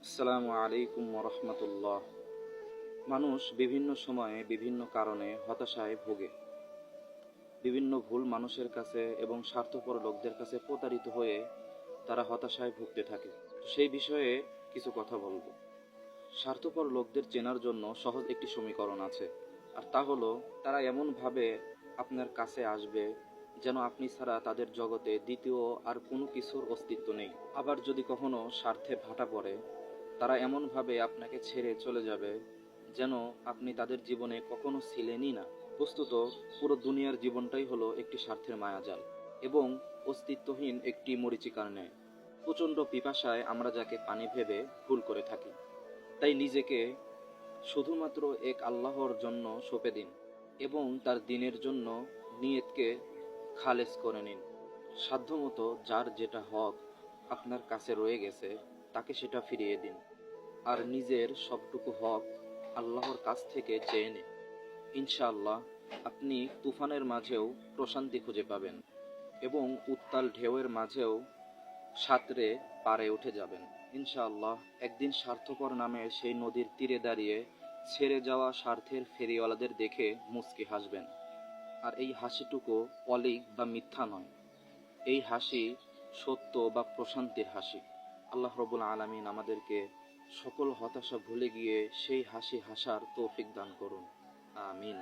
আসসালামু আলাইকুম রহমতুল্লাহ। মানুষ বিভিন্ন সময়ে বিভিন্ন কারণে হতাশায় ভোগে। বিভিন্ন ভুল মানুষের কাছে এবং স্বার্থপর লোকদের কাছে প্রতারিত হয়ে তারা হতাশায় ভুগতে থাকে। সেই বিষয়ে কিছু কথা বলবো। স্বার্থপর লোকদের চেনার জন্য সহজ একটি সমীকরণ আছে, আর তা হলো তারা এমনভাবে আপনার কাছে আসবে যেন আপনি ছাড়া তাদের জগতে দ্বিতীয় আর কোনো কিছুর অস্তিত্ব নেই। আবার যদি কখনো স্বার্থে ভাটা পড়ে, তারা এমনভাবে আপনাকে ছেড়ে চলে যাবে যেন আপনি তাদের জীবনে কখনো ছিলেনই না। বস্তুত পুরো দুনিয়ার জীবনটাই হলো একটি স্বার্থের মায়াজাল এবং অস্তিত্বহীন একটি মরীচিকার ন্যায়। প্রচণ্ড পিপাসায় আমরা যাকে পানি ভেবে ভুল করে থাকি। তাই নিজেকে শুধুমাত্র এক আল্লাহর জন্য সঁপে দিন এবং তার দিনের জন্য নিয়তকে খালেস করে নিন। সাধ্যমতো যার যেটা হক আপনার কাছে রয়ে গেছে তাকে সেটা ফিরিয়ে দিন, আর নিজের সবটুকু হক আল্লাহর কাছ থেকে চেয়ে নিন। ইনশাআল্লাহ আপনি তুফানের মাঝেও প্রশান্তি খুঁজে পাবেন এবং উত্তাল ঢেউয়ের মাঝেও সাঁতরে পারে উঠে যাবেন। ইনশাআল্লাহ একদিন স্বার্থপর নামে সেই নদীর তীরে দাঁড়িয়ে ছেড়ে যাওয়া স্বার্থের ফেরিওয়ালাদের দেখে মুচকি হাসবেন। আর এই হাসিটুকু অলীক বা মিথ্যা নয়, এই হাসি সত্য বা প্রশান্তির হাসি। আল্লাহ রবুল আলামিন আমাদেরকে সকল হতাশা ভুলে গিয়ে সেই হাসি হাসার তৌফিক দান করুন। আমিন।